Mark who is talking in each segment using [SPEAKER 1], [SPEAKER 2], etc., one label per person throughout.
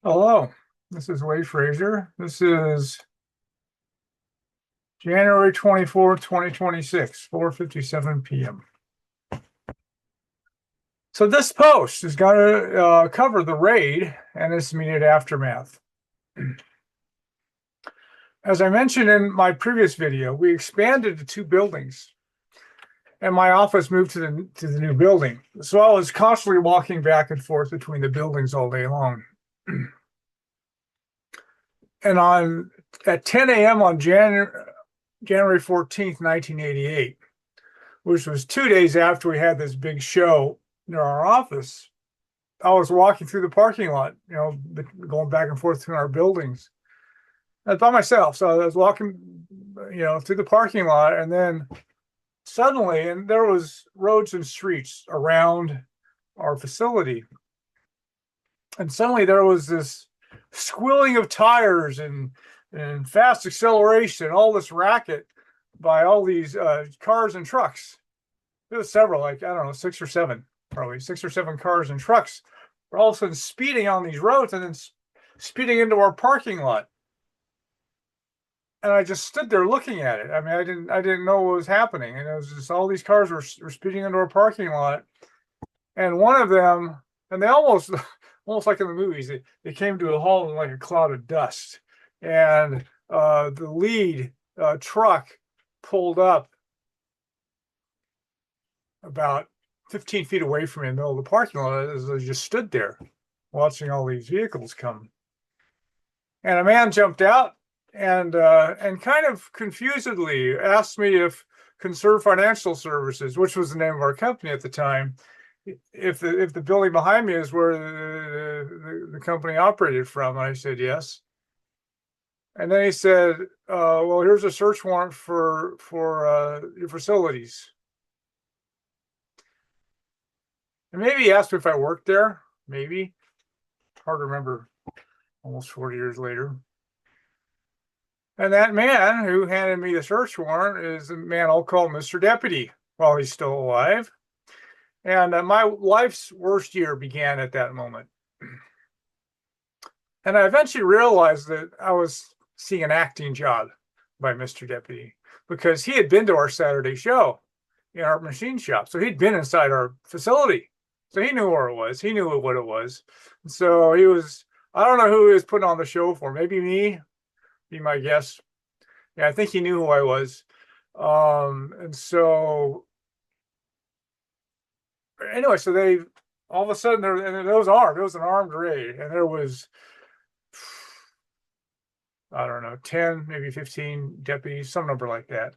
[SPEAKER 1] Hello, this is Wade Frazier. This is January 24th, 2026, 4:57 p.m. So this post is going to cover the raid and its immediate aftermath. As I mentioned in my previous video, we expanded to two buildings, and my office moved to the new building. So I was constantly walking back and forth between the buildings all day long. And at 10 a.m. on January 14th, 1988, which was 2 days after we had this big show near our office, I was walking through the parking lot, going back and forth between our buildings. I was by myself. So I was walking, through the parking lot, and then suddenly, and there was roads and streets around our facility. And suddenly there was this squealing of tires and fast acceleration, all this racket by all these cars and trucks. There was several, like, I don't know, six or seven cars and trucks were all of a sudden speeding on these roads and then speeding into our parking lot. And I just stood there looking at it. I mean, I didn't know what was happening. And it was just all these cars were speeding into our parking lot. And one of them, and they almost like in the movies, they came to a halt in like a cloud of dust. And the lead truck pulled up about 15 feet away from me in the middle of the parking lot as I just stood there watching all these vehicles come. And a man jumped out and kind of confusedly asked me if Conserve Financial Services, which was the name of our company at the time, if the building behind me is where the company operated from. And I said yes. And then he said, well, here's a search warrant for your facilities. And maybe he asked me if I worked there. Maybe. Hard to remember almost 40 years later. And that man who handed me the search warrant is a man I'll call Mr. Deputy while he's still alive. And my life's worst year began at that moment. And I eventually realized that I was seeing an acting job by Mr. Deputy because he had been to our Saturday show in our machine shop. So he'd been inside our facility. So he knew where it was. He knew what it was. And so he was, I don't know who he was putting on the show for. Maybe me, be my guess. Yeah, I think he knew who I was. And so anyway, so they all of a sudden there was armed. It was an armed raid, and there was, I don't know, 10, maybe 15 deputies, some number like that.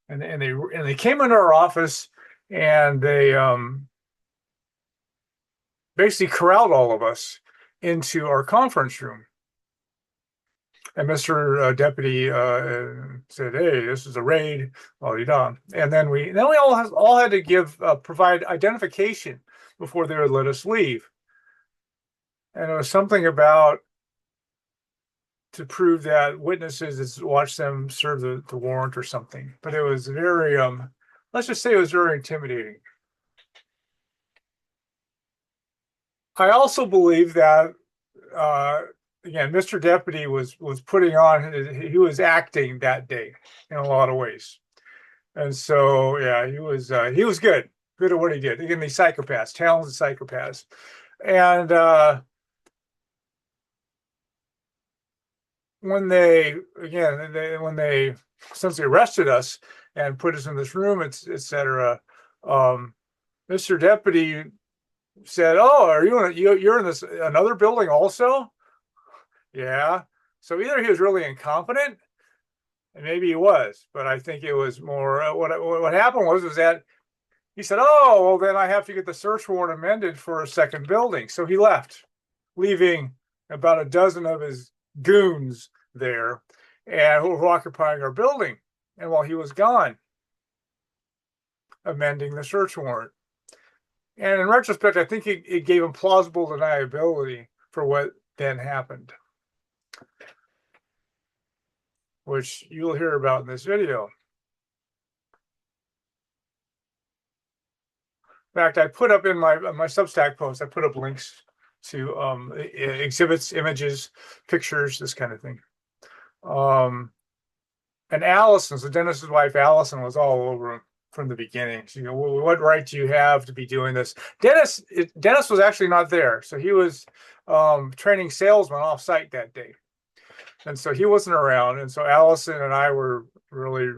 [SPEAKER 1] And they came into our office, and they basically corralled all of us into our conference room. And Mr. Deputy said, "Hey, this is a raid." Well, you done. And then we all had to provide identification before they would let us leave. And it was something about to prove that witnesses watch them serve the warrant or something. But it was very let's just say it was very intimidating. I also believe that again, Mr. Deputy was putting on, he was acting that day in a lot of ways. And so, yeah, he was good at what he did. Again, these psychopaths, talented psychopaths. And when they since they arrested us and put us in this room, etc., Mr. Deputy said, "Oh, are you're in this another building also?" Yeah. So either he was really incompetent, and maybe he was, but I think it was more what happened was that he said, "Oh, well, then I have to get the search warrant amended for a second building." So he left, leaving about a dozen of his goons there, and who were occupying our building. And while he was gone, amending the search warrant. And in retrospect, I think it gave him plausible deniability for what then happened, which you'll hear about in this video. In fact, I put up in my Substack post, I put up links exhibits, images, pictures, this kind of thing. And Allison, so Dennis's wife, Allison, was all over him from the beginning. She, well, what right do you have to be doing this? Dennis was actually not there, so he was training salesmen off site that day, and so he wasn't around. And so Allison and I were really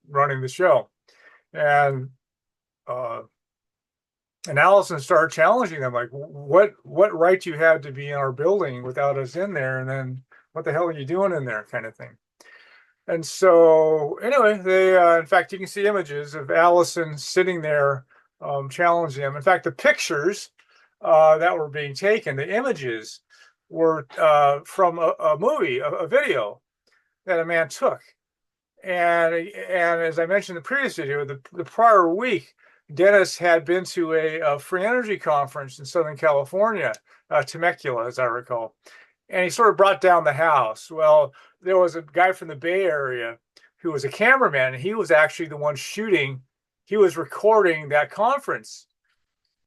[SPEAKER 1] running the show, and uh, and Allison started challenging them, like, what right do you have to be in our building without us in there? And then what the hell are you doing in there, kind of thing. And so, anyway, in fact, you can see images of Allison sitting there challenging them. In fact, the pictures that were being taken, the images, were from a movie, a video that a man took. And as I mentioned in the previous video, the prior week, Dennis had been to a free energy conference in Southern California, Temecula, as I recall. And he sort of brought down the house. Well, there was a guy from the Bay Area who was a cameraman, and he was actually the one shooting. He was recording that conference.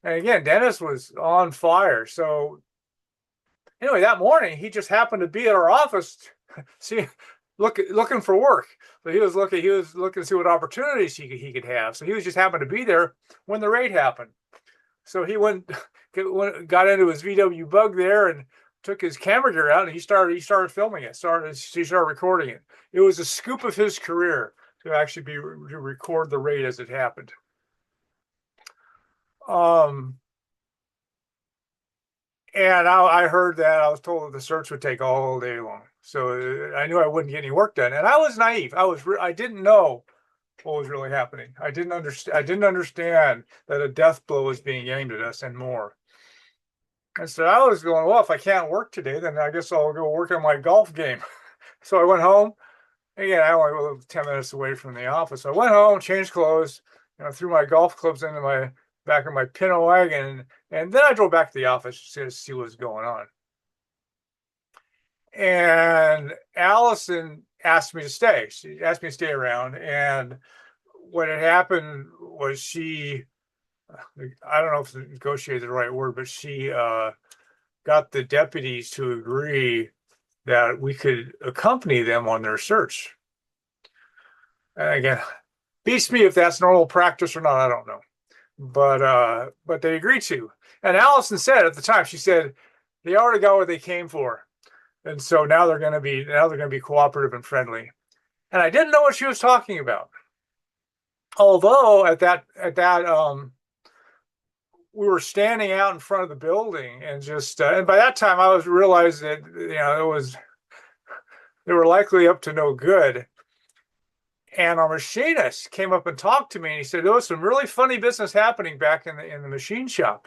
[SPEAKER 1] And again, Dennis was on fire. So anyway, that morning, he just happened to be at our office, looking for work. So he was looking to see what opportunities he could have. So he was just happened to be there when the raid happened. So he got into his VW Bug there and took his camera gear out, and he started filming it. He started recording it. It was a scoop of his career to actually to record the raid as it happened. And I heard that. I was told that the search would take all day long, so I knew I wouldn't get any work done. And I was naive. I didn't know what was really happening. I didn't understand that a death blow was being aimed at us and more. And so I was going, well, if I can't work today, then I guess I'll go work on my golf game. So I went home. Again, I only was 10 minutes away from the office. So I went home, changed clothes, threw my golf clubs into my back of my Pinto wagon, and then I drove back to the office to see what was going on. And Allison asked me to stay. She asked me to stay around. And what had happened was I don't know if negotiated the right word, but she got the deputies to agree that we could accompany them on their search. And again, beats me if that's normal practice or not, I don't know. But they agreed to. And Allison said at the time, she said, they already got what they came for. And so now they're going to be cooperative and friendly. And I didn't know what she was talking about. Although at that we were standing out in front of the building and and by that time I was realized that they were likely up to no good. And our machinist came up and talked to me, and he said there was some really funny business happening back in the machine shop.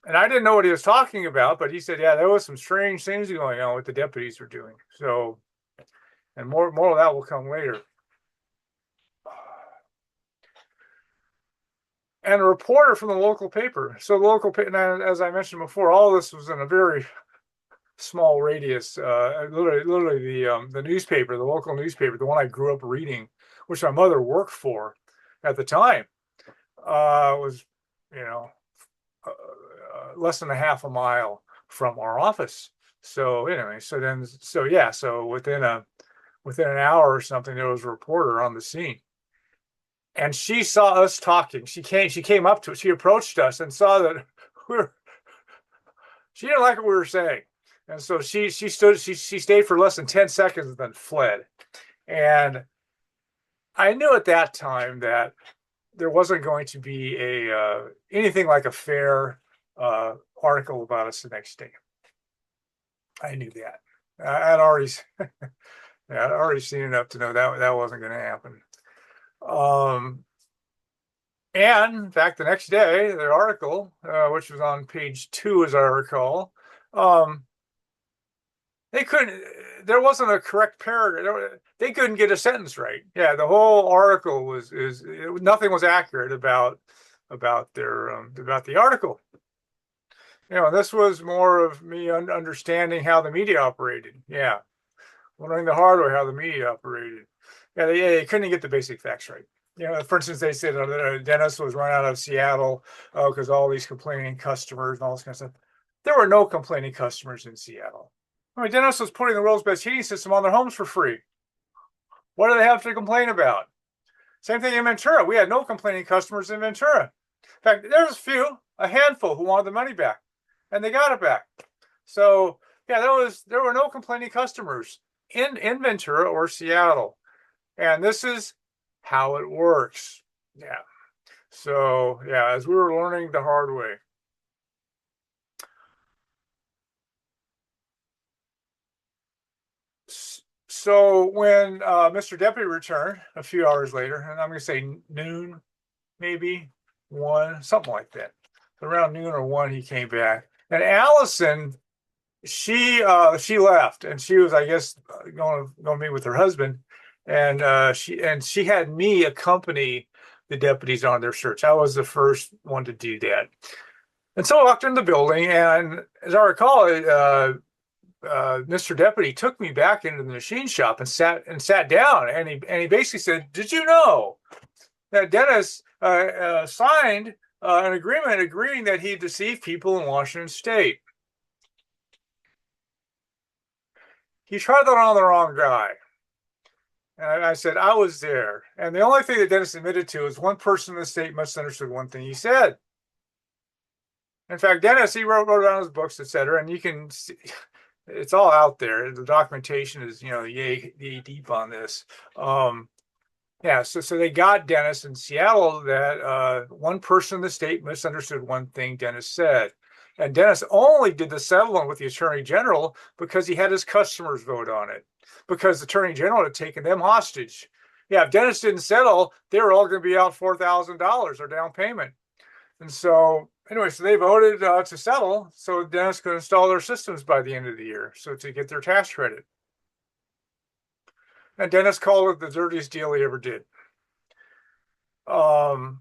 [SPEAKER 1] And I didn't know what he was talking about, but he said, yeah, there was some strange things going on what the deputies were doing. So, and more of that will come later. And a reporter from the local paper. So the local paper, as I mentioned before, all this was in a very small radius. Literally the newspaper, the local newspaper, the one I grew up reading, which my mother worked for at the time, was less than a half a mile from our office. So anyway, so within an hour or something, there was a reporter on the scene. And she saw us talking. She came up to us. She approached us and saw that she didn't like what we were saying. And so she stayed for less than 10 seconds and then fled. And I knew at that time that there wasn't going to be anything like a fair article about us the next day. I knew that. I'd already seen enough to know that wasn't going to happen. And in fact, the next day, the article, which was on page 2, as I recall, there wasn't a correct paragraph. They couldn't get a sentence right. Yeah, the whole article nothing was accurate about the article. This was more of me understanding how the media operated. Yeah, learning the hard way how the media operated. Yeah, they couldn't get the basic facts right. For instance, they said Dennis was run out of Seattle because all these complaining customers and all this kind of stuff. there were no complaining customers in Seattle. I mean, Dennis was putting the world's best heating system on their homes for free. What do they have to complain about? Same thing in Ventura. We had no complaining customers in Ventura. In fact, there's a handful who wanted the money back, and they got it back. So yeah, there were no complaining customers in Ventura or Seattle. And this is how it works. Yeah. So yeah, as we were learning the hard way. So when Mr. Deputy returned a few hours later, and I'm going to say noon, maybe 1, something like that. Around noon or 1, he came back. And Allison, she left, and she was, I guess, going to meet with her husband, and she had me accompany the deputies on their search. I was the first one to do that. And so I walked in the building, and as I recall, Mr. Deputy took me back into the machine shop and sat down, and he basically said, "Did you know that Dennis signed an agreement agreeing that he deceived people in Washington State?" He tried that on the wrong guy. And I said, I was there. And the only thing that Dennis admitted to is one person in the state misunderstood one thing he said. In fact, Dennis, he wrote down his books, etc. And you can see, it's all out there. The documentation is, yay deep on this. Yeah, so they got Dennis in Seattle that one person in the state misunderstood one thing Dennis said. And Dennis only did the settlement with the Attorney General because he had his customers vote on it, because the Attorney General had taken them hostage. Yeah, if Dennis didn't settle, they were all going to be out $4,000 or down payment. And so, anyway, so they voted to settle so Dennis could install their systems by the end of the year, so to get their tax credit. And Dennis called it the dirtiest deal he ever did. And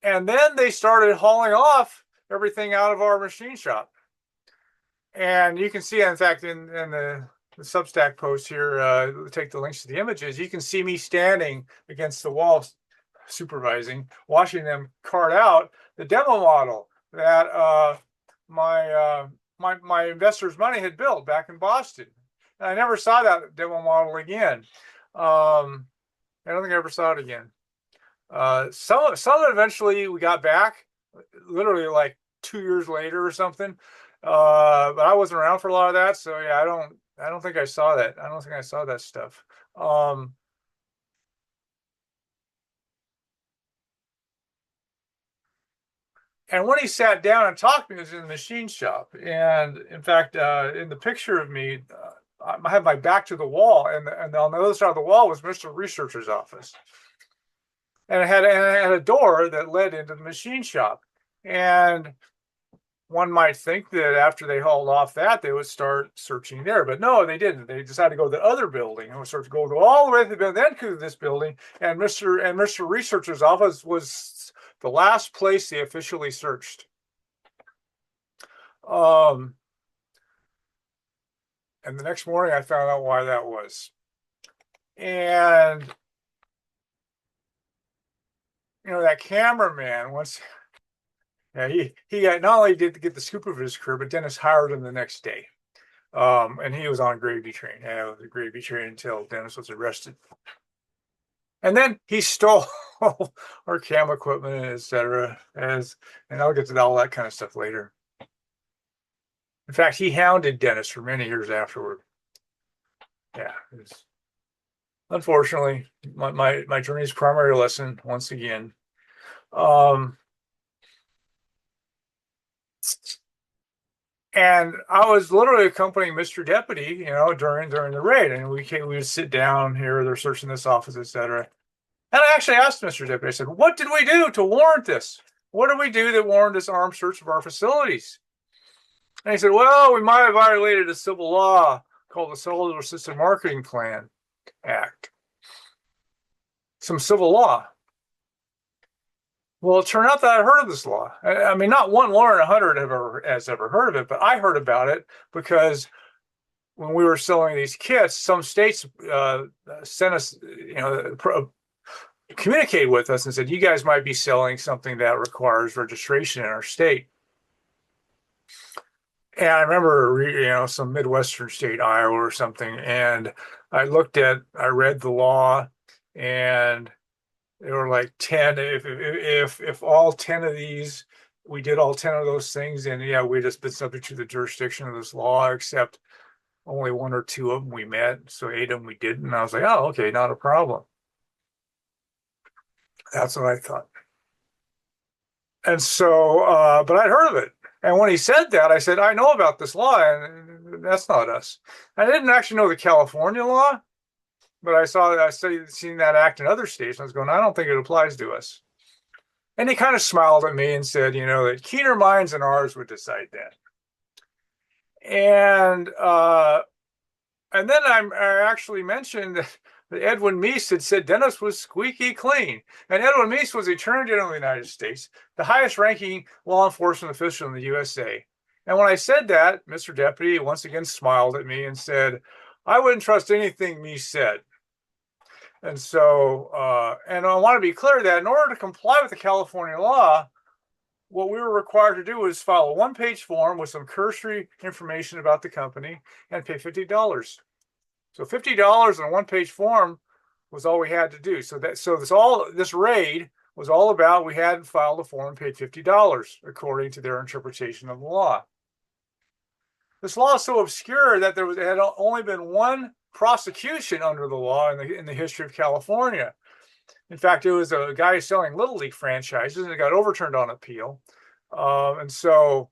[SPEAKER 1] then they started hauling off everything out of our machine shop. And you can see, in fact, in the Substack post here, take the links to the images, you can see me standing against the wall supervising, watching them cart out the demo model that my investors' money had built back in Boston. And I never saw that demo model again. I don't think I ever saw it again. Some of it eventually we got back, literally like 2 years later or something. But I wasn't around for a lot of that, so yeah, I don't think I saw that. I don't think I saw that stuff. And when he sat down and talked to me, he was in the machine shop. And in fact, in the picture of me, I had my back to the wall, and on the other side of the wall was Mr. Researcher's office. And it had a door that led into the machine shop. And one might think that after they hauled off that, they would start searching there. But no, they didn't. They decided to go to the other building and start to go all the way to the building, then to this building. And Mr. Researcher's office was the last place they officially searched. And the next morning, I found out why that was. And that cameraman, once he not only did get the scoop of his career, but Dennis hired him the next day. And he was on gravy train. Yeah, it was a gravy train until Dennis was arrested. And then he stole our cam equipment, etc. And I'll get to all that kind of stuff later. In fact, he hounded Dennis for many years afterward. Yeah, unfortunately, my journey's primary lesson once again. And I was literally accompanying Mr. Deputy, during the raid, and we would sit down here. They're searching this office, etc. And I actually asked Mr. Deputy. I said, "What did we do to warrant this? What did we do that warranted this armed search of our facilities?" And he said, "Well, we might have violated a civil law called the Solar System Marketing Plan Act. Some civil law." Well, it turned out that I heard of this law. I mean, not one lawyer in 100 has ever heard of it, but I heard about it because when we were selling these kits, some states sent us, communicated with us and said, "You guys might be selling something that requires registration in our state." And I remember, some Midwestern state, Iowa or something, and I read the law, and there were like 10. If all 10 of these, we did all 10 of those things, and yeah, we'd just been subject to the jurisdiction of this law, except only one or two of them we met. So eight of them we didn't. And I was like, oh, okay, not a problem. That's what I thought. And so, but I'd heard of it. And when he said that, I said, I know about this law, and that's not us. I didn't actually know the California law, but I seen that act in other states. And I was going, I don't think it applies to us. And he kind of smiled at me and said, that keener minds than ours would decide that. And then I actually mentioned that Edwin Meese had said Dennis was squeaky clean. And Edwin Meese was the Attorney General of the United States, the highest ranking law enforcement official in the USA. And when I said that, Mr. Deputy once again smiled at me and said, I wouldn't trust anything Meese said. And so, and I want to be clear that in order to comply with the California law, what we were required to do was file a one-page form with some cursory information about the company and pay $50. So $50 on a one-page form was all we had to do. So this raid was all about we hadn't filed a form and paid $50 according to their interpretation of the law. This law is so obscure that there had only been one prosecution under the law in the history of California. In fact, it was a guy selling Little League franchises, and it got overturned on appeal. And so,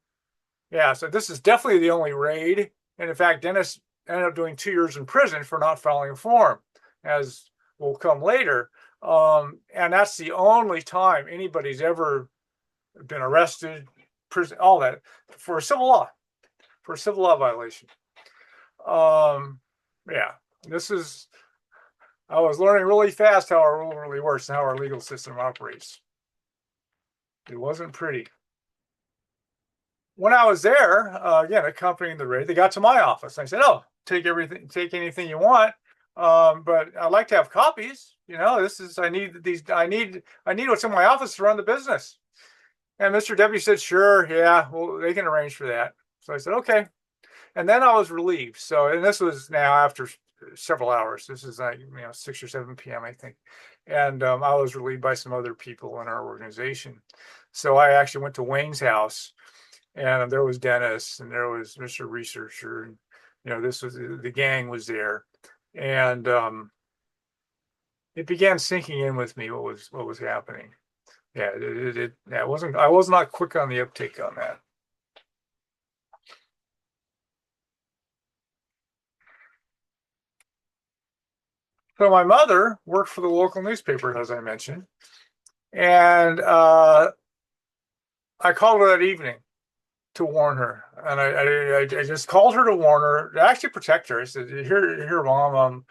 [SPEAKER 1] yeah, so this is definitely the only raid. And in fact, Dennis ended up doing 2 years in prison for not filing a form, as will come later. And that's the only time anybody's ever been arrested, prison, all that for a civil law violation. Yeah, I was learning really fast how our rule really works and how our legal system operates. It wasn't pretty. When I was there, again, accompanying the raid, they got to my office. I said, "Oh, take anything you want, but I'd like to have copies. I need what's in my office to run the business." And Mr. Deputy said, "Sure, yeah, well, they can arrange for that." So I said, "Okay." And then I was relieved. And this was now after several hours. This is like 6 or 7 p.m. I think, and I was relieved by some other people in our organization. So I actually went to Wayne's house, and there was Dennis, and there was Mr. Researcher, and this was the gang was there, and it began sinking in with me what was happening. Yeah, I was not quick on the uptake on that. So my mother worked for the local newspaper, as I mentioned, and I called her that evening to warn her, and I just called her to warn her, to actually protect her. I said, "Here, Mom,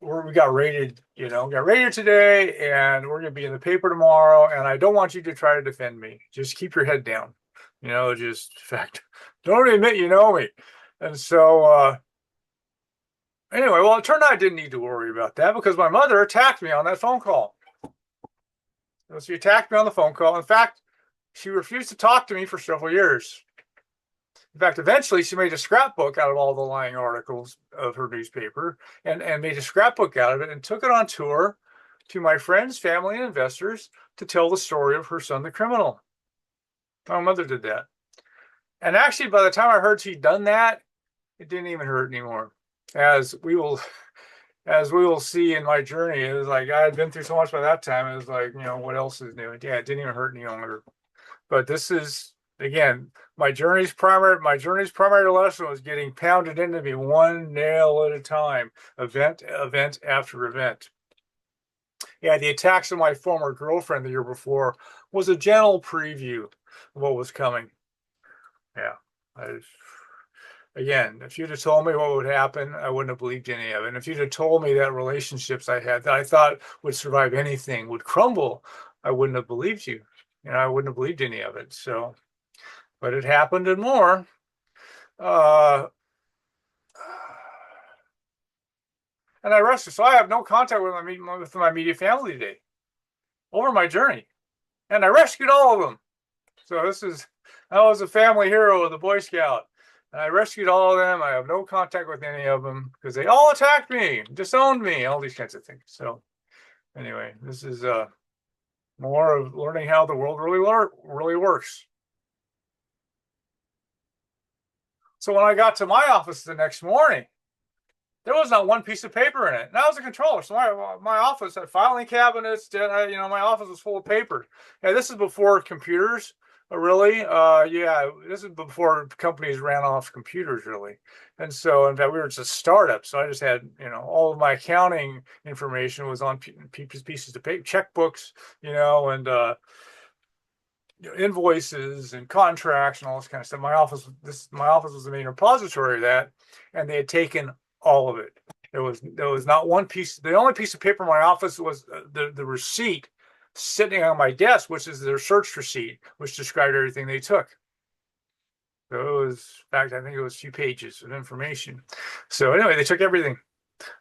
[SPEAKER 1] we got raided, today, and we're going to be in the paper tomorrow, and I don't want you to try to defend me. Just keep your head down, just in fact, don't admit you know me." And so anyway, well, it turned out I didn't need to worry about that because my mother attacked me on that phone call. So she attacked me on the phone call. In fact, she refused to talk to me for several years. In fact, eventually she made a scrapbook out of all the lying articles of her newspaper and made a scrapbook out of it and took it on tour to my friends, family, and investors to tell the story of her son, the criminal. My mother did that. And actually, by the time I heard she'd done that, it didn't even hurt anymore. As we will see in my journey, it was like I had been through so much by that time. It was like, what else is new? Yeah, it didn't even hurt any longer. But this is, again, my journey's primary lesson was getting pounded into me one nail at a time, event after event. Yeah, the attacks on my former girlfriend the year before was a gentle preview of what was coming. Yeah, again, if you'd have told me what would happen, I wouldn't have believed any of it. And if you'd have told me that relationships I had that I thought would survive anything would crumble, I wouldn't have believed you. I wouldn't have believed any of it. So, but it happened and more. And I rested. So I have no contact with my immediate family today over my journey. And I rescued all of them. So I was a family hero of the Boy Scout. And I rescued all of them. I have no contact with any of them because they all attacked me, disowned me, all these kinds of things. So anyway, this is more of learning how the world really works. So when I got to my office the next morning, there was not one piece of paper in it. And I was a controller, so my office had filing cabinets. My office was full of paper. Yeah, this is before computers. Really, yeah, this is before companies ran off computers, really. And so, in fact, we were just a startup. So I just had, all of my accounting information was on pieces of paper, checkbooks, and invoices and contracts and all this kind of stuff. My office was the main repository of that, and they had taken all of it. There was not one piece. The only piece of paper in my office was the receipt sitting on my desk, which is their search receipt, which described everything they took. So it was, in fact, I think it was a few pages of information. So anyway, they took everything.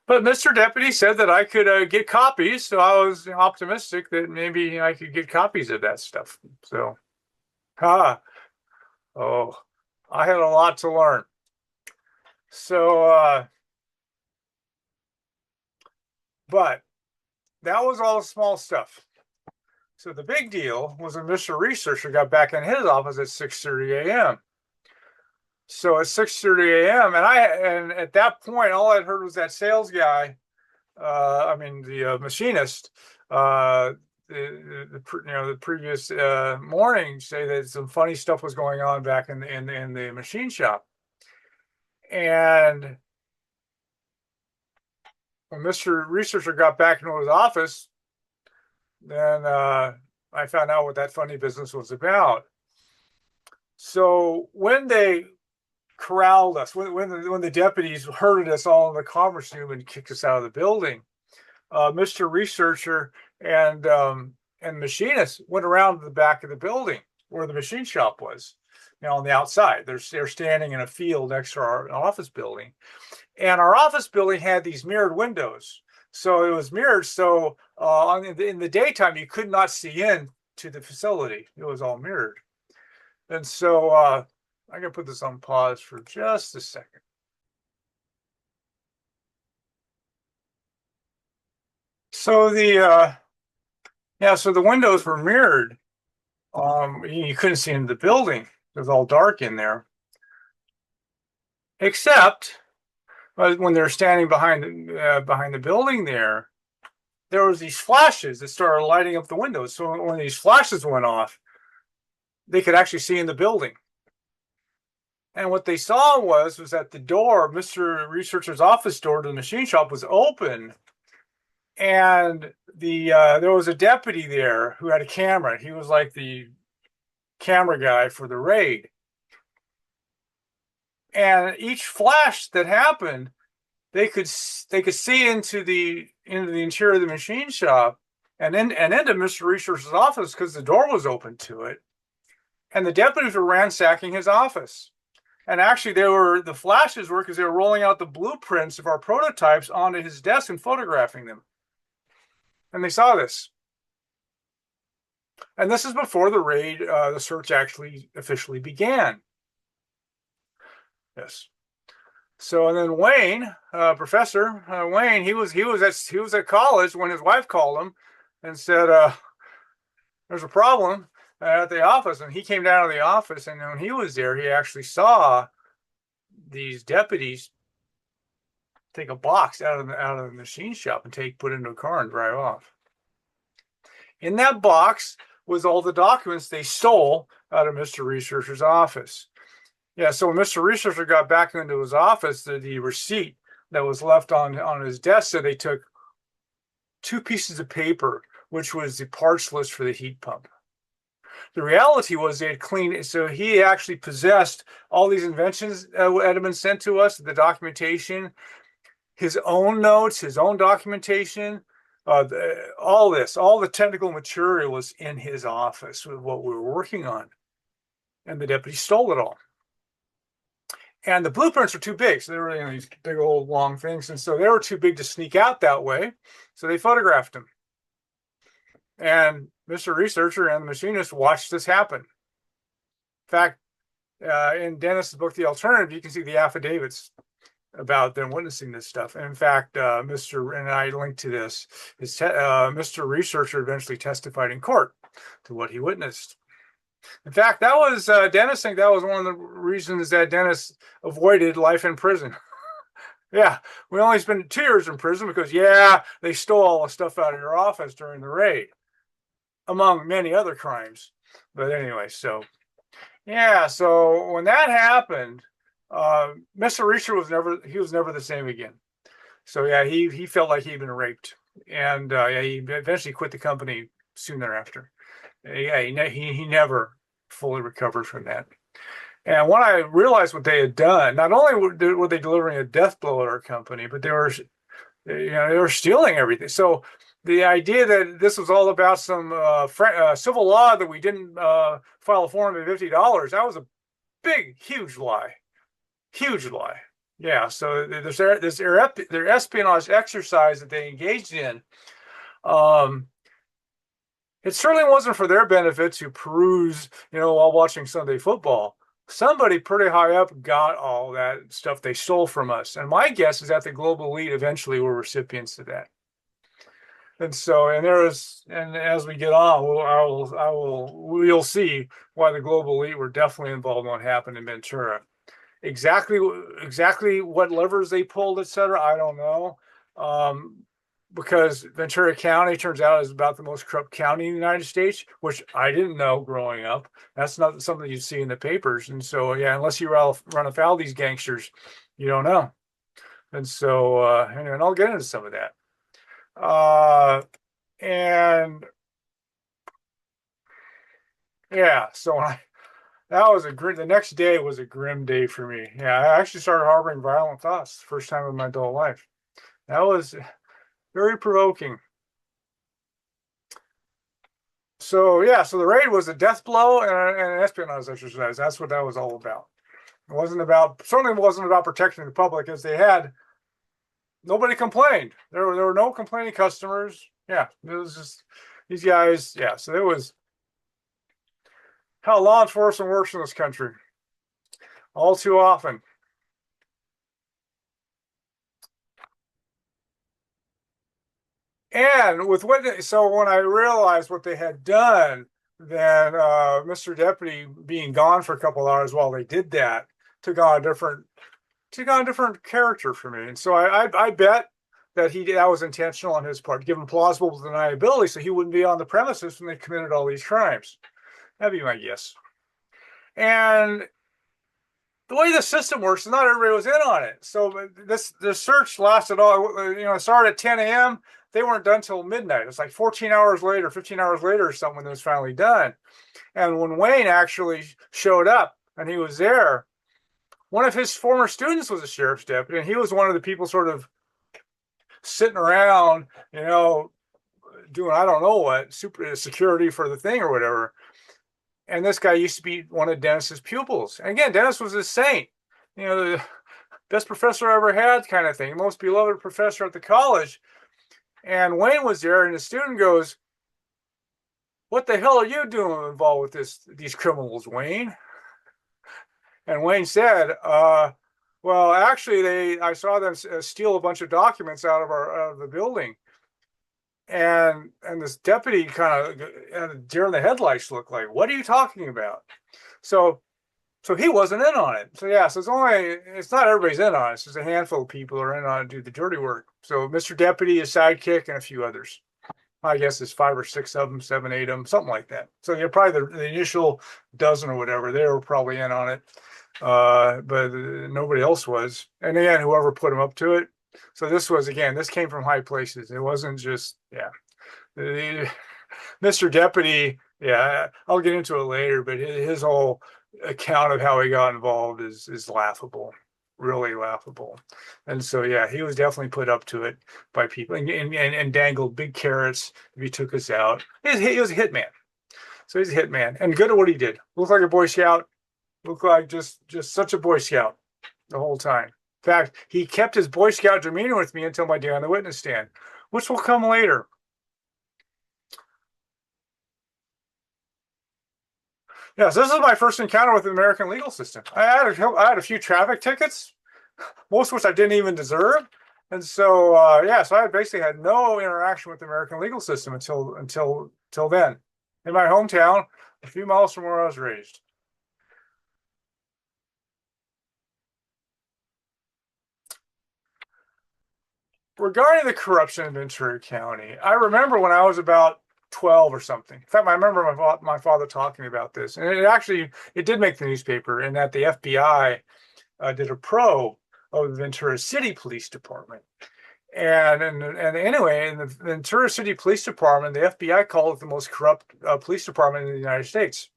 [SPEAKER 1] But Mr. Deputy said that I could get copies, so I was optimistic that maybe I could get copies of that stuff. So, oh, I had a lot to learn. So, but that was all small stuff. So the big deal was when Mr. Researcher got back in his office at 6:30 a.m. So at 6:30 a.m. and at that point, all I'd heard was that sales guy, the machinist, the previous morning say that some funny stuff was going on back in the machine shop. And when Mr. Researcher got back into his office, then I found out what that funny business was about. So when they corralled us, when the deputies herded us all in the conference room and kicked us out of the building, Mr. Researcher and machinists went around to the back of the building where the machine shop was. On the outside, they're standing in a field next to our office building, and our office building had these mirrored windows. So it was mirrored. So in the daytime, you could not see in to the facility. It was all mirrored. And so I'm going to put this on pause for just a second. So the windows were mirrored. You couldn't see into the building. It was all dark in there. Except when they're standing behind the building there was these flashes that started lighting up the windows. So when these flashes went off, they could actually see in the building. And what they saw was that the door, Mr. Researcher's office door to the machine shop, was open, and there was a deputy there who had a camera. He was like the camera guy for the raid. And each flash that happened, they could see into the interior of the machine shop and into Mr. Researcher's office because the door was open to it. And the deputies were ransacking his office. And actually, the flashes were because they were rolling out the blueprints of our prototypes onto his desk and photographing them. And they saw this. And this is before the raid, the search actually officially began. Yes. So, and then Wayne, Professor Wayne, he was at college when his wife called him and said, "There's a problem at the office." And he came down to the office, and when he was there, he actually saw these deputies take a box out of the machine shop and put it into a car and drive off. In that box was all the documents they stole out of Mr. Researcher's office. Yeah, so when Mr. Researcher got back into his office, the receipt that was left on his desk said they took 2 pieces of paper, which was the parts list for the heat pump. The reality was they had cleaned it, so he actually possessed all these inventions that had been sent to us, the documentation, his own notes, his own documentation, all the technical material was in his office with what we were working on. And the deputy stole it all. And the blueprints were too big. So they were these big old long things. And so they were too big to sneak out that way. So they photographed them. And Mr. Researcher and the machinist watched this happen. fact, in Dennis's book, The Alternative, you can see the affidavits about them witnessing this stuff. And in fact, Mr. and I linked to this. Mr. Researcher eventually testified in court to what he witnessed. In fact, that was Dennis. I think that was one of the reasons that Dennis avoided life in prison. Yeah, we only spent 2 years in prison because, yeah, they stole all the stuff out of your office during the raid, among many other crimes. But anyway, so yeah, so when that happened, Mr. Reacher was never the same again. So yeah, he felt like he'd been raped, and yeah, he eventually quit the company soon thereafter. Yeah, he never fully recovered from that. And when I realized what they had done, not only were they delivering a death blow at our company, but they were stealing everything. So the idea that this was all about some civil law that we didn't file a form of $50, that was a big, huge lie. Huge lie. Yeah. So their espionage exercise that they engaged in, it certainly wasn't for their benefit to peruse, while watching Sunday football. Somebody pretty high up got all that stuff they stole from us. And my guess is that the global elite eventually were recipients of that. And so, and as we get on, we'll see why the global elite were definitely involved in what happened in Ventura. Exactly what levers they pulled, etc. I don't know. Because Ventura County turns out is about the most corrupt county in the United States, which I didn't know growing up. That's not something you see in the papers. And so, yeah, unless you run afoul of these gangsters, you don't know. And so, anyway, and I'll get into some of that. And yeah, so the next day was a grim day for me. Yeah, I actually started harboring violent thoughts the first time in my adult life. That was very provoking. So yeah, so the raid was a death blow and an espionage exercise. That's what that was all about. Certainly wasn't about protecting the public, as nobody complained. There were no complaining customers. Yeah, it was just these guys. Yeah, so it was how law enforcement works in this country all too often. And so when I realized what they had done, then Mr. Deputy being gone for a couple of hours while they did that took on a different character for me. And so I bet that that was intentional on his part, given plausible deniability, so he wouldn't be on the premises when they committed all these crimes. That'd be my guess. And the way the system works, not everybody was in on it. So the search lasted it started at 10 a.m. They weren't done till midnight. It's like 14 hours later, 15 hours later or something when it was finally done. And when Wayne actually showed up and he was there, one of his former students was a sheriff's deputy, and he was one of the people sort of sitting around, doing I don't know what, super security for the thing or whatever. And this guy used to be one of Dennis's pupils. And again, Dennis was a saint, the best professor I ever had kind of thing, most beloved professor at the college. And Wayne was there, and the student goes, "What the hell are you doing involved with these criminals, Wayne?" And Wayne said, "Well, actually, I saw them steal a bunch of documents out of the building." And this deputy kind of deer in the headlights looked like, "What are you talking about?" So he wasn't in on it. So yeah, so it's not everybody's in on it. It's just a handful of people are in on it to do the dirty work. So Mr. Deputy, his sidekick, and a few others. I guess it's 5 or 6 of them, 7, 8 of them, something like that. So yeah, probably the initial dozen or whatever, they were probably in on it. But nobody else was. And again, whoever put them up to it. So this came from high places. It wasn't just, yeah. Mr. Deputy, yeah, I'll get into it later, but his whole account of how he got involved is laughable, really laughable. And so, yeah, he was definitely put up to it by people and dangled big carrots if he took us out. He was a hitman. So he's a hitman and good at what he did. Looked like a Boy Scout, looked like just such a Boy Scout the whole time. In fact, he kept his Boy Scout demeanor with me until my day on the witness stand, which will come later. Yes, this is my first encounter with the American legal system. I had a few traffic tickets, most of which I didn't even deserve. And so, yeah, so I basically had no interaction with the American legal system until then, in my hometown, a few miles from where I was raised. Regarding the corruption in Ventura County, I remember when I was about 12 or something. In fact, I remember my father talking about this, and it did make the newspaper, in that the FBI did a probe of the Ventura City Police Department. And anyway, in the Ventura City Police Department, the FBI called it the most corrupt police department in the United States.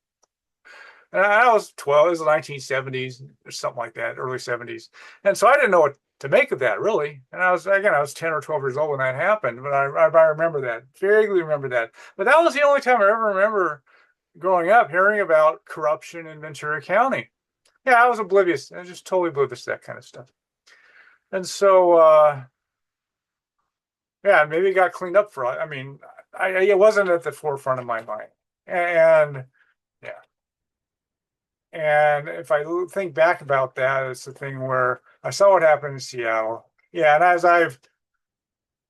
[SPEAKER 1] And I was 12, it was the 1970s or something like that, early 70s. And so I didn't know what to make of that, really. And I was 10 or 12 years old when that happened, but I remember that, vaguely remember that. But that was the only time I ever remember growing up hearing about corruption in Ventura County. Yeah, I was oblivious. I was just totally oblivious to that kind of stuff. And so, yeah, maybe it got cleaned up for, I mean, it wasn't at the forefront of my mind. And yeah. And if I think back about that, it's the thing where I saw what happened in Seattle. Yeah, and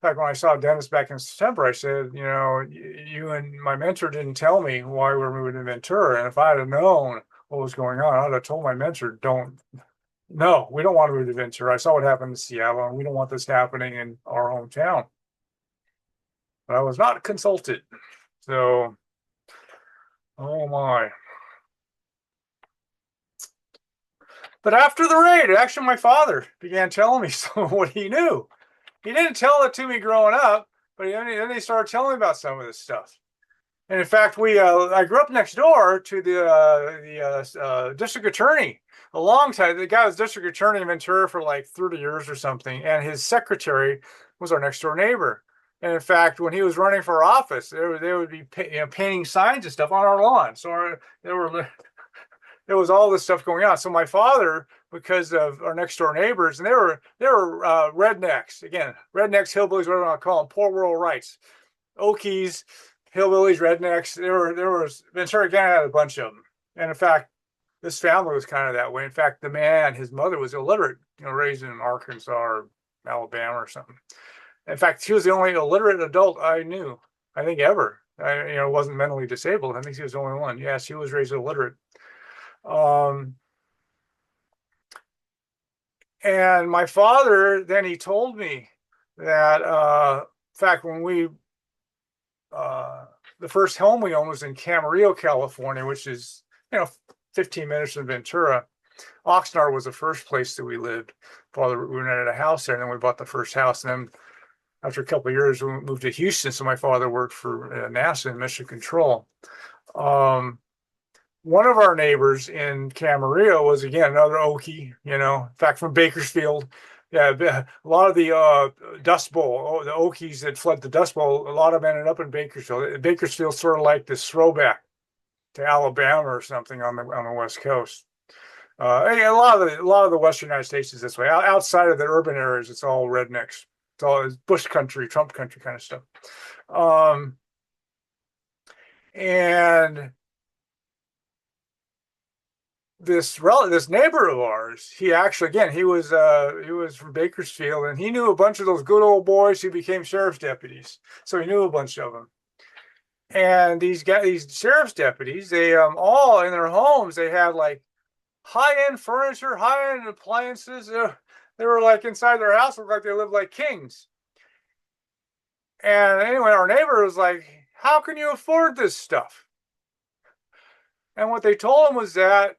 [SPEAKER 1] back when I saw Dennis back in September, I said, you and my mentor didn't tell me why we were moving to Ventura. And if I had known what was going on, I'd have told my mentor, no, we don't want to move to Ventura. I saw what happened in Seattle, and we don't want this happening in our hometown. But I was not consulted. So, oh my. But after the raid, actually, my father began telling me some of what he knew. He didn't tell it to me growing up, but then he started telling me about some of this stuff. And in fact, I grew up next door to the district attorney a long time. The guy was district attorney in Ventura for like 30 years or something, and his secretary was our next door neighbor. And in fact, when he was running for office, they would be painting signs and stuff on our lawn. So there was all this stuff going on. So my father, because of our next door neighbors, and they were rednecks, again, rednecks, hillbillies, whatever I want to call them, poor rural rights, Okies, hillbillies, rednecks. There was Ventura County had a bunch of them, and in fact, this family was kind of that way. In fact, the man, his mother was illiterate, raised in Arkansas or Alabama or something. In fact, she was the only illiterate adult I knew, I think, ever. Wasn't mentally disabled. I think she was the only one. Yeah, she was raised illiterate. And my father, then he told me that, in fact, the first home we owned was in Camarillo, California, which is, 15 minutes from Ventura. Oxnard was the first place that we lived. We rented a house there, and then we bought the first house. And then after a couple of years, we moved to Houston. So my father worked for NASA in Mission Control. One of our neighbors in Camarillo was, again, another Okie, in fact, from Bakersfield. Yeah, a lot of the Dust Bowl, the Okies that fled the Dust Bowl, a lot of them ended up in Bakersfield. Bakersfield's sort of like this throwback to Alabama or something on the West Coast. A lot of the Western United States is this way. Outside of the urban areas, it's all rednecks. It's all Bush country, Trump country kind of stuff. And this neighbor of ours, he actually, again, he was from Bakersfield, and he knew a bunch of those good old boys who became sheriff's deputies. So he knew a bunch of them. And these sheriff's deputies, they all in their homes, they had like high-end furniture, high-end appliances. They were like inside their house, looked like they lived like kings. And anyway, our neighbor was like, "How can you afford this stuff?" And what they told him was that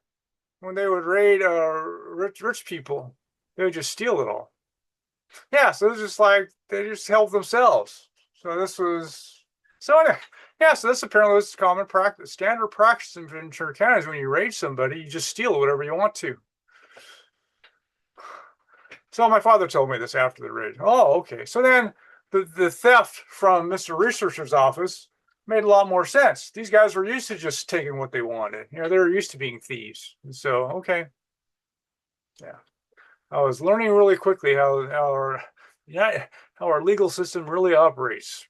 [SPEAKER 1] when they would raid rich people, they would just steal it all. Yeah, so it was just like they just helped themselves. So this was anyway, yeah. So this apparently was common practice, standard practice in Ventura County is when you raid somebody, you just steal whatever you want to. So my father told me this after the raid. Oh, okay. So then the theft from Mr. Researcher's office made a lot more sense. These guys were used to just taking what they wanted. They were used to being thieves. And so, okay. Yeah. I was learning really quickly how our legal system really operates.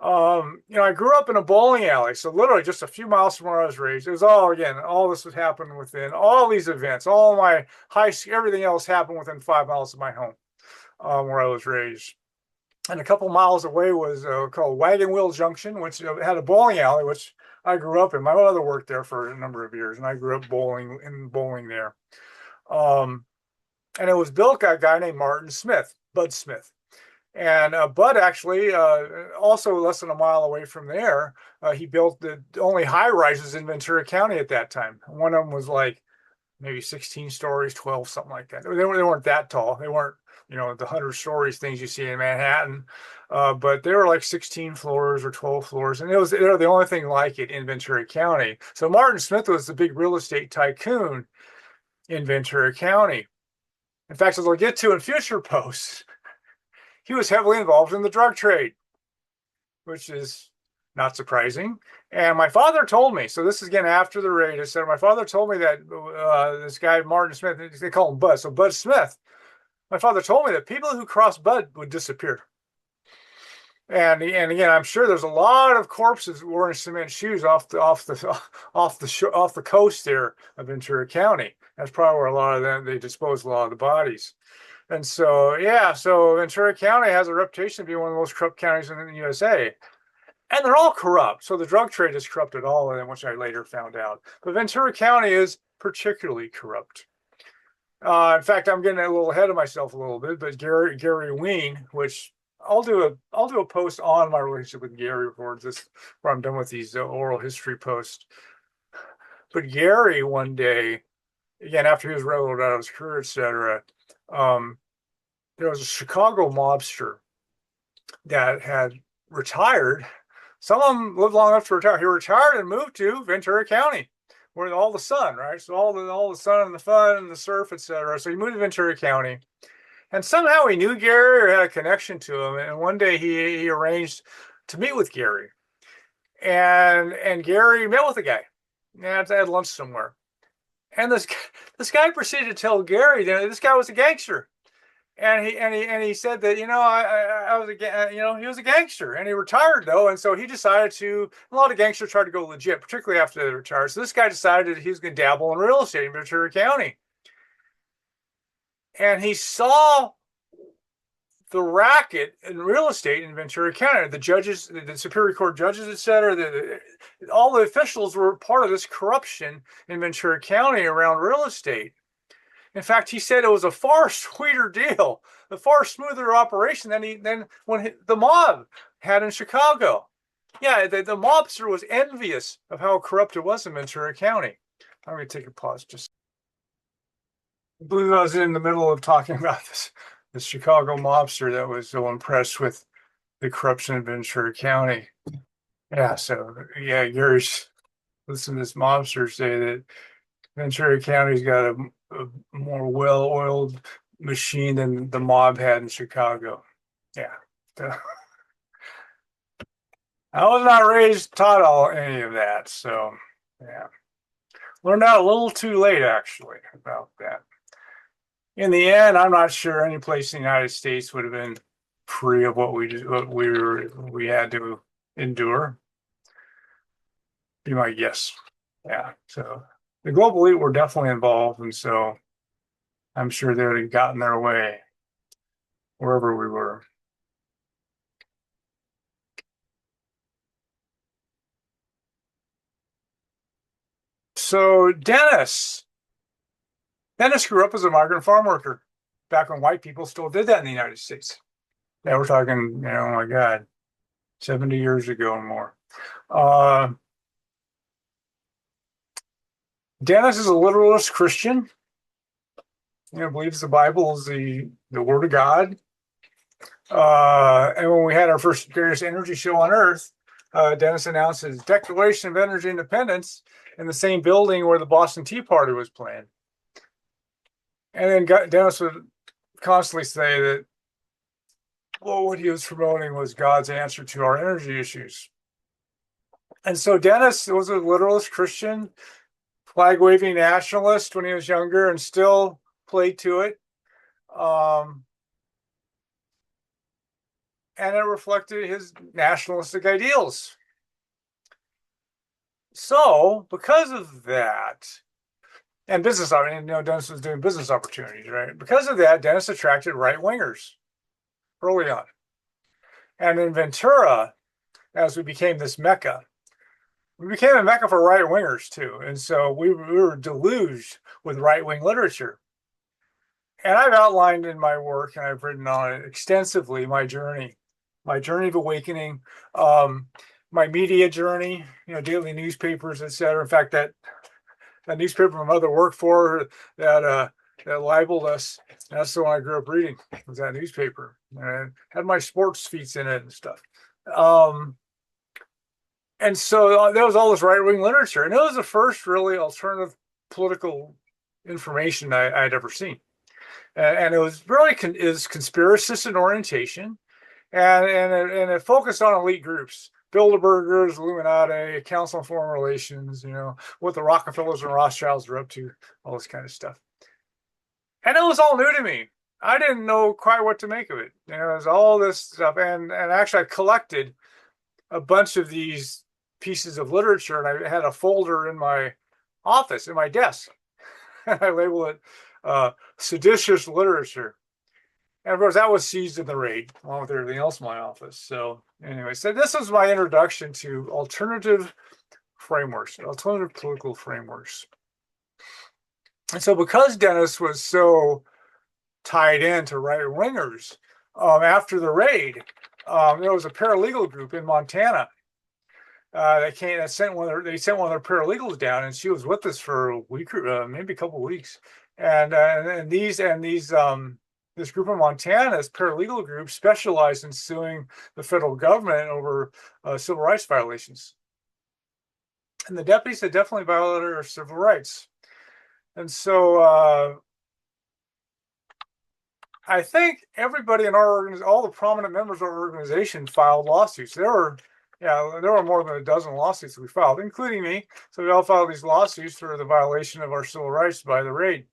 [SPEAKER 1] I grew up in a bowling alley, so literally just a few miles from where I was raised. It was all this was happening within all these events, all my high school, everything else happened within 5 miles of my home, where I was raised. And a couple miles away was called Wagon Wheel Junction, which had a bowling alley, which I grew up in. My mother worked there for a number of years, and I grew up bowling there. Um, and it was built by a guy named Martin Smith, Bud Smith. And Bud actually, also less than a mile away from there, he built the only high rises in Ventura County at that time. One of them was like maybe 16 stories, 12, something like that. They weren't that tall. They weren't, the 100 stories things you see in Manhattan, but they were like 16 floors or 12 floors. And they're the only thing like it in Ventura County. So Martin Smith was the big real estate tycoon in Ventura County. In fact, as I'll get to in future posts, he was heavily involved in the drug trade, which is not surprising. And my father told me, so this is again after the raid, I said, my father told me that this guy, Martin Smith, they call him Bud. So Bud Smith, my father told me that people who crossed Bud would disappear. And again, I'm sure there's a lot of corpses wearing cement shoes off the coast there of Ventura County. That's probably where a lot of them, they dispose of a lot of the bodies. And so, yeah, so Ventura County has a reputation to be one of the most corrupt counties in the USA. And they're all corrupt. So the drug trade is corrupted all of them, which I later found out. But Ventura County is particularly corrupt. In fact, I'm getting a little ahead of myself a little bit, but Gary Ween, which I'll do a post on my relationship with Gary before I'm done with these oral history posts. But Gary, one day, again, after he was railroaded out of his career, etc., there was a Chicago mobster that had retired. Some of them lived long enough to retire. He retired and moved to Ventura County, where all the sun, right? So all the sun and the fun and the surf, etc. So he moved to Ventura County, and somehow he knew Gary or had a connection to him. And one day he arranged to meet with Gary, and Gary met with the guy. And had lunch somewhere, and this guy proceeded to tell Gary that this guy was a gangster. And he said that I was he was a gangster, and he retired though, and so he decided to. A lot of gangsters tried to go legit, particularly after they retired. So this guy decided that he was going to dabble in real estate in Ventura County, and he saw the racket in real estate in Ventura County. The judges, the Superior Court judges, etc. All the officials were part of this corruption in Ventura County around real estate. In fact, he said it was a far sweeter deal, a far smoother operation than when the mob had in Chicago. Yeah, the mobster was envious of how corrupt it was in Ventura County. I'm going to take a pause. I believe I was in the middle of talking about this Chicago mobster that was so impressed with the corruption in Ventura County. Yeah, so yeah, Gary's listen to this mobster say that Ventura County's got a more well-oiled machine than the mob had in Chicago. Yeah. I was not taught any of that. So, yeah. Learned out a little too late, actually, about that. In the end, I'm not sure any place in the United States would have been free of what we had to endure. Be my guess. Yeah. So the global elite were definitely involved, and so I'm sure they would have gotten their way wherever we were. So Dennis grew up as a migrant farm worker back when white people still did that in the United States. Yeah, we're talking, oh my God, 70 years ago and more. Dennis is a literalist Christian. Believes the Bible is the Word of God. And when we had our first Greatest Energy Show on Earth, Dennis announced his Declaration of Energy Independence in the same building where the Boston Tea Party was planned. And then Dennis would constantly say that, well, what he was promoting was God's answer to our energy issues. And so Dennis was a literalist Christian, flag-waving nationalist when he was younger, and still played to it. and it reflected his nationalistic ideals. So, because of that, and business, I mean, Dennis was doing business opportunities, right? Because of that, Dennis attracted right wingers early on. And in Ventura, as we became this mecca, we became a mecca for right wingers too. And so we were deluged with right wing literature. And I've outlined in my work, and I've written on it extensively, my journey of awakening, my media journey, daily newspapers, etc. In fact, that newspaper my mother worked for that libeled us, that's the one I grew up reading, was that newspaper. And had my sports feats in it and stuff. And so there was all this right-wing literature, and it was the first really alternative political information I'd ever seen. And it was really is conspiracist in orientation, and it focused on elite groups, Bilderbergers, Illuminati, Council on Foreign Relations, what the Rockefellers and Rothschilds are up to, all this kind of stuff. And it was all new to me. I didn't know quite what to make of it. It was all this stuff, and actually I collected a bunch of these pieces of literature, and I had a folder in my office, in my desk, and I labeled it seditious literature. And of course, that was seized in the raid, along with everything else in my office. So anyway, so this was my introduction to alternative frameworks, alternative political frameworks. And so because Dennis was so tied into right-wingers, after the raid, there was a paralegal group in Montana. They sent one of their paralegals down, and she was with us for a week, or maybe a couple of weeks. And this group in Montana, this paralegal group, specialized in suing the federal government over civil rights violations. And the deputies had definitely violated our civil rights. And so I think everybody in our organization, all the prominent members of our organization, filed lawsuits. There were more than a dozen lawsuits that we filed, including me. So we all filed these lawsuits for the violation of our civil rights by the raid.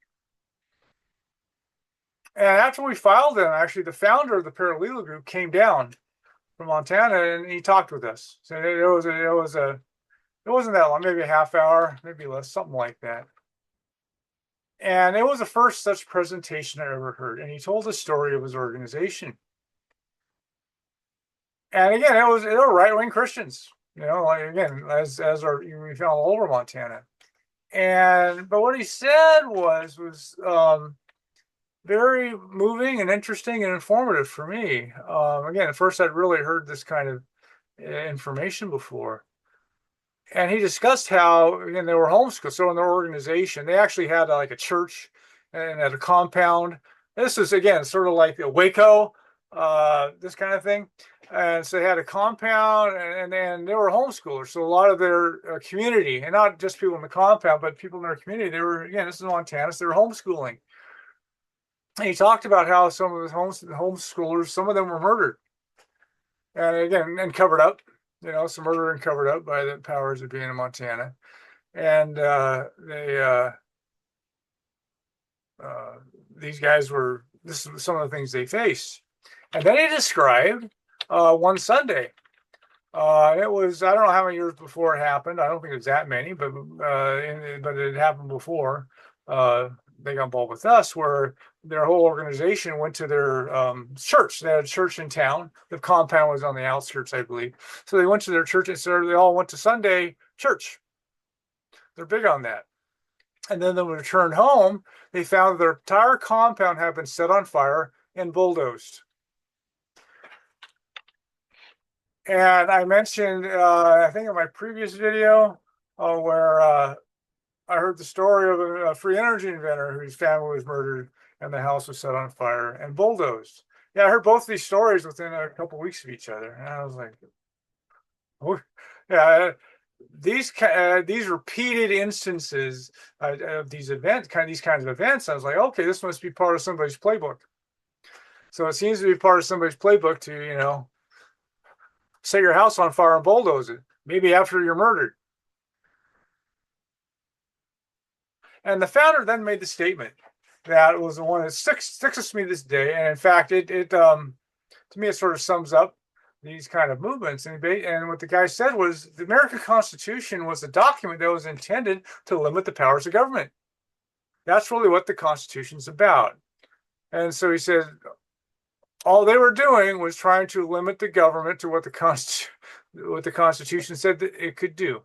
[SPEAKER 1] And after we filed them, actually, the founder of the paralegal group came down from Montana and he talked with us. So it wasn't that long, maybe a half hour, maybe less, something like that. And it was the first such presentation I ever heard. And he told the story of his organization. And again, they were right-wing Christians, again, as we found all over Montana. But what he said was very moving and interesting and informative for me. Again, at first I'd really heard this kind of information before. And he discussed how, again, they were homeschooled. So in their organization, they actually had like a church and had a compound. This is, again, sort of like a Waco, this kind of thing. And so they had a compound, and they were homeschoolers. So a lot of their community, and not just people in the compound, but people in their community, they were, again, this is Montana, so they were homeschooling. And he talked about how some of the homeschoolers, some of them were murdered. And again, and covered up. Some murder and covered up by the powers that be in Montana. And these guys this is some of the things they faced. And then he described one Sunday. It was, I don't know how many years before it happened. I don't think it was that many, but it happened before they got involved with us, where their whole organization went to their church. They had a church in town. The compound was on the outskirts, I believe. So they went to their church, and so they all went to Sunday church. They're big on that. And then when they returned home, they found their entire compound had been set on fire and bulldozed. And I mentioned, I think in my previous video, where I heard the story of a free energy inventor whose family was murdered and the house was set on fire and bulldozed. Yeah, I heard both these stories within a couple of weeks of each other, and I was like, "Oh, yeah." These repeated instances of these kinds of events, I was like, okay, this must be part of somebody's playbook. So it seems to be part of somebody's playbook to, set your house on fire and bulldoze it, maybe after you're murdered. And the founder then made the statement that was the one that sticks with me this day. And in fact, to me, it sort of sums up these kind of movements. And what the guy said was the American Constitution was a document that was intended to limit the powers of government. That's really what the Constitution's about. And so he said all they were doing was trying to limit the government to what the Constitution said that it could do.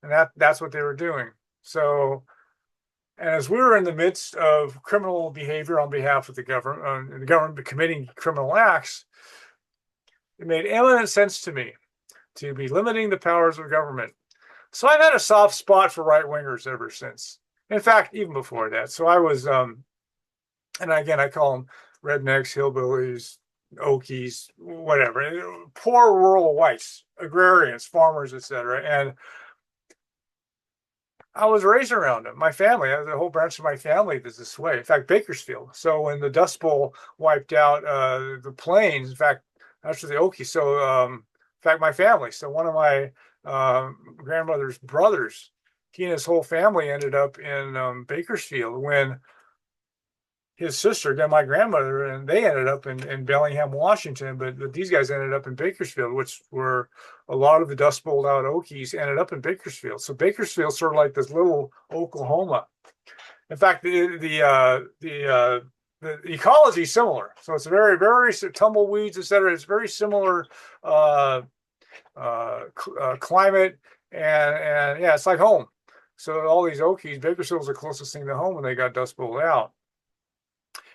[SPEAKER 1] And that's what they were doing. So, and as we were in the midst of criminal behavior on behalf of the government committing criminal acts, it made eminent sense to me to be limiting the powers of government. So I've had a soft spot for right wingers ever since. In fact, even before that. So I was, and again, I call them rednecks, hillbillies, Okies, whatever, poor rural whites, agrarians, farmers, etc. And I was raised around them. My family, the whole branch of my family is this way. In fact, Bakersfield. So when the Dust Bowl wiped out the plains, in fact, actually the Okies. So in fact, my family. So one of my grandmother's brothers, he and his whole family ended up in Bakersfield when his sister, then my grandmother, and they ended up in Bellingham, Washington. But these guys ended up in Bakersfield, which were a lot of the Dust Bowl out Okies ended up in Bakersfield. So Bakersfield's sort of like this little Oklahoma. In fact, the ecology is similar. So it's very, very tumbleweeds, et cetera. It's very similar climate, and yeah, it's like home. So all these Okies, Bakersfield was the closest thing to home when they got Dust Bowl out.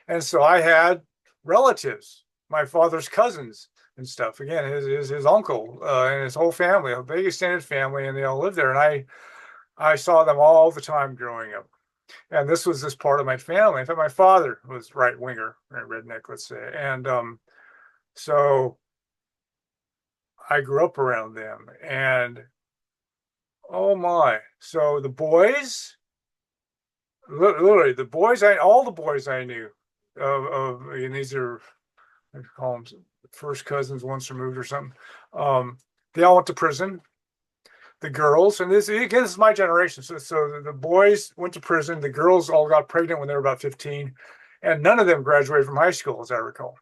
[SPEAKER 1] And so I had relatives, my father's cousins and stuff. Again, his uncle and his whole family, a big extended family, and they all lived there. And I saw them all the time growing up. And this was this part of my family. In fact, my father was right winger, right, redneck, let's say. And so I grew up around them. And oh my. So the boys, literally the boys, all the boys I knew and these are, I call them first cousins once removed or something. They all went to prison. The girls, and this again, this is my generation. So the boys went to prison. The girls all got pregnant when they were about 15, and none of them graduated from high school, as I recall.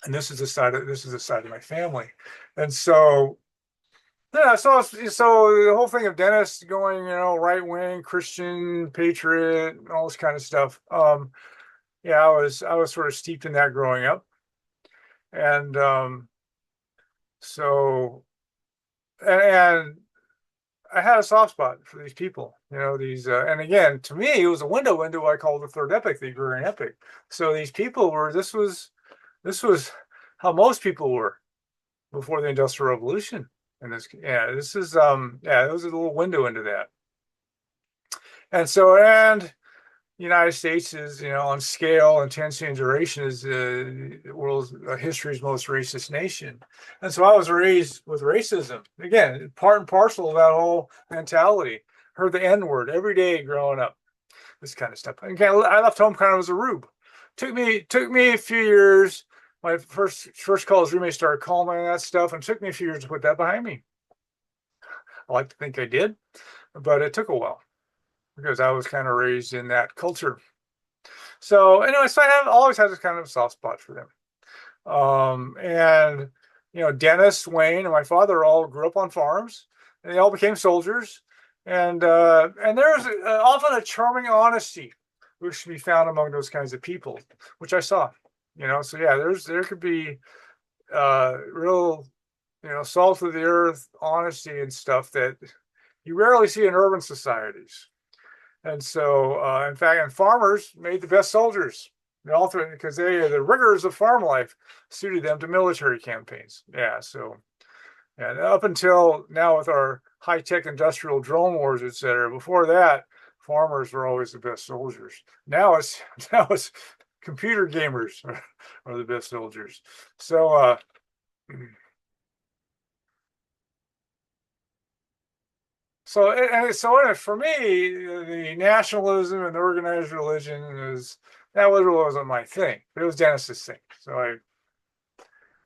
[SPEAKER 1] And this is the side of my family, and so yeah, so the whole thing of Dennis going, right wing, Christian, patriot, all this kind of stuff. Yeah, I was sort of steeped in that growing up, and so and I had a soft spot for these people, these, and again, to me, it was a window into what I call the third epic, the agrarian epic. So these people this was how most people were before the Industrial Revolution. And this is, yeah, it was a little window into that. And the United States is, on scale, intensity, and duration is the world's history's most racist nation. And so I was raised with racism. Again, part and parcel of that whole mentality. Heard the N word every day growing up. This kind of stuff. Again, I left home kind of as a rube. Took me a few years. My first college roommate started calling me that stuff, and it took me a few years to put that behind me. I like to think I did, but it took a while because I was kind of raised in that culture. So anyway, so I have always had this kind of soft spot for them. And Dennis, Wayne, and my father all grew up on farms, and they all became soldiers. And there's often a charming honesty which should be found among those kinds of people, which I saw. So yeah, there could be real, salt of the earth honesty and stuff that you rarely see in urban societies. And so, in fact, and farmers made the best soldiers. Because the rigors of farm life suited them to military campaigns. Yeah, so yeah, up until now with our high-tech industrial drone wars, et cetera. Before that, farmers were always the best soldiers. Now it's computer gamers are the best soldiers. So so for me, the nationalism and the organized religion wasn't my thing. It was Dennis's thing, so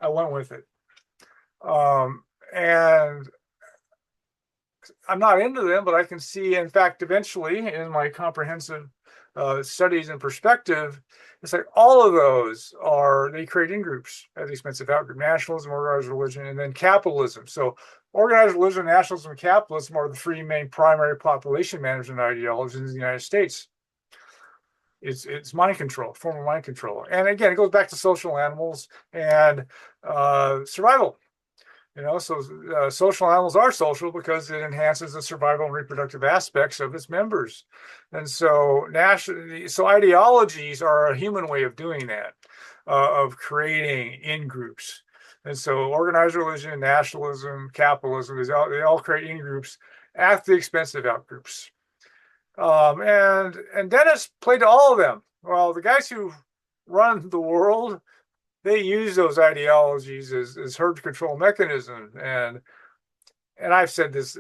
[SPEAKER 1] I went with it. And I'm not into them, but I can see, in fact, eventually in my comprehensive studies in perspective, it's like all of those they create in groups at the expense of out-group nationalism, organized religion, and then capitalism. So organized religion, nationalism, and capitalism are the three main primary population management ideologies in the United States. It's mind control, form of mind control. And again, it goes back to social animals and survival. So social animals are social because it enhances the survival and reproductive aspects of its members. And so ideologies are a human way of doing that, of creating in groups. And so organized religion, nationalism, capitalism, they all create in groups at the expense of out groups. And Dennis played to all of them. Well, the guys who run the world, they use those ideologies as herd control mechanism. And I've said this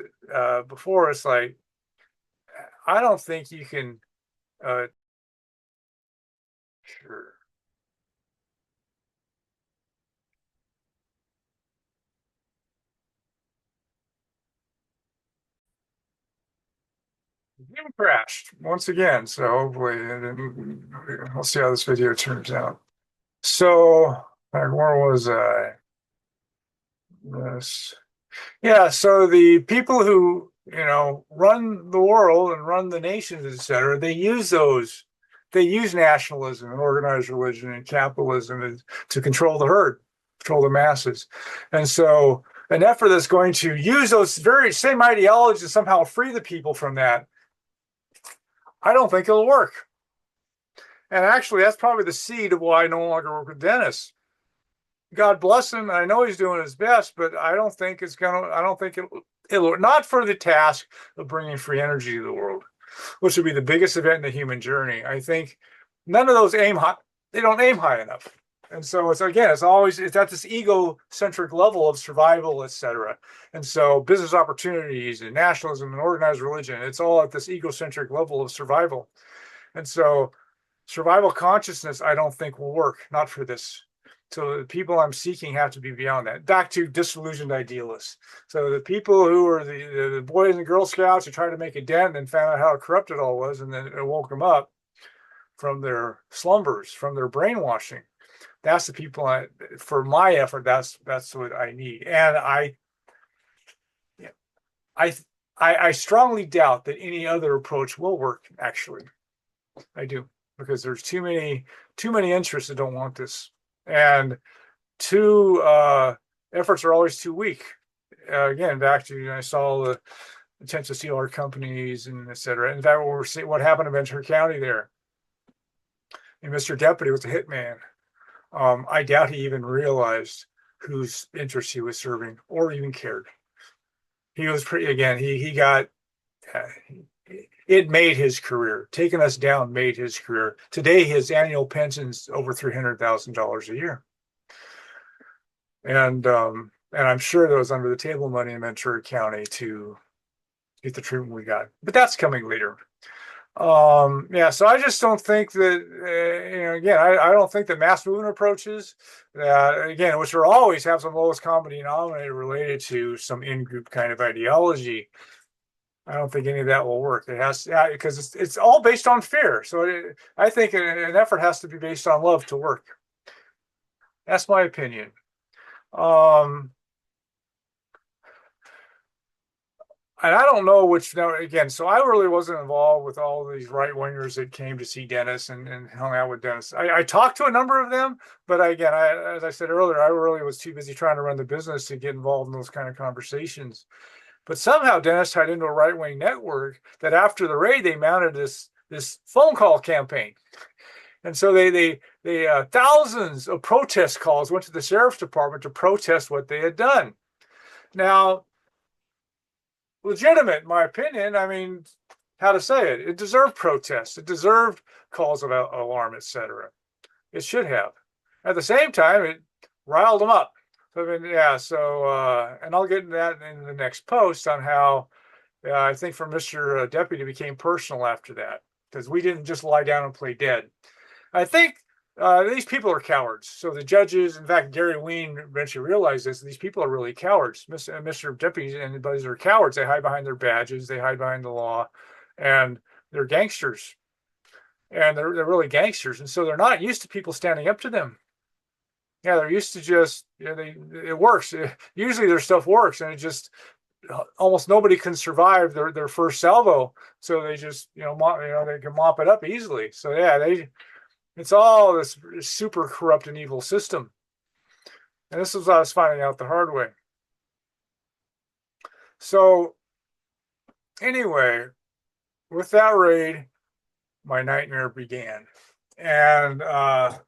[SPEAKER 1] before. It's like, I don't think you can. Sure. Game crashed once again. So hopefully, we'll see how this video turns out. So, where was I? This. Yeah, so the people who, run the world and run the nations, etc., they use nationalism and organized religion and capitalism to control the herd, control the masses. And so an effort that's going to use those very same ideologies to somehow free the people from that, I don't think it'll work. And actually, that's probably the seed of why I no longer work with Dennis. God bless him. I know he's doing his best, but I don't think it'll not for the task of bringing free energy to the world, which would be the biggest event in the human journey. I think none of those aim high. They don't aim high enough. And so it's at this egocentric level of survival, etc. And so business opportunities and nationalism and organized religion, it's all at this egocentric level of survival. And so survival consciousness, I don't think will work, not for this. So the people I'm seeking have to be beyond that. Back to disillusioned idealists. So the people who are the Boys and Girl Scouts who tried to make a dent and found out how corrupt it all was, and then it woke them up from their slumbers, from their brainwashing. That's the people for my effort, that's what I need. And I strongly doubt that any other approach will work, actually. I do, because there's too many interests that don't want this. And efforts are always too weak. Again, back to I saw the attempts to steal our companies and et cetera. In fact, what happened in Ventura County there, and Mr. Deputy was a hitman. I doubt he even realized whose interests he was serving or even cared. He was he got it made his career. Taking us down made his career. Today, his annual pension's over $300,000 a year. And I'm sure there was under the table money in Ventura County to get the treatment we got. But that's coming later. So I just don't think that, I don't think the mass movement approaches that, which are always have some lowest common denominator related to some in-group kind of ideology. I don't think any of that will work. It has because it's all based on fear. So I think an effort has to be based on love to work. That's my opinion. And I don't know which, so I really wasn't involved with all these right wingers that came to see Dennis and hung out with Dennis. I talked to a number of them, but again, as I said earlier, I really was too busy trying to run the business to get involved in those kind of conversations. But somehow Dennis tied into a right wing network that after the raid, they mounted this phone call campaign. And so they thousands of protest calls went to the sheriff's department to protest what they had done. Now, legitimate, in my opinion. I mean, how to say it? It deserved protests. It deserved calls of alarm, etc. It should have. At the same time, it riled them up. So, and I'll get into that in the next post on how I think for Mr. Deputy became personal after that, because we didn't just lie down and play dead. I think these people are cowards. So the judges, in fact, Gary Ween eventually realized this. These people are really cowards. Mr. Deputies and buddies are cowards. They hide behind their badges. They hide behind the law, and they're gangsters. and they're really gangsters, and so they're not used to people standing up to them. Yeah, they're used to just, it works. Usually their stuff works, and it just almost nobody can survive their first salvo, so they just they can mop it up easily. So yeah, it's all this super corrupt and evil system, and this is what I was finding out the hard way. So anyway, with that raid, my nightmare began, and and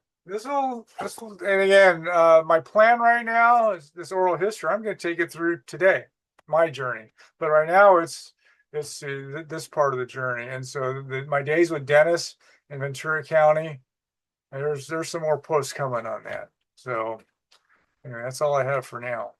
[SPEAKER 1] again, my plan right now is this oral history. I'm going to take it through today, my journey, but right now it's this part of the journey, and so my days with Dennis in Ventura County. There's some more posts coming on that. So anyway, that's all I have for now.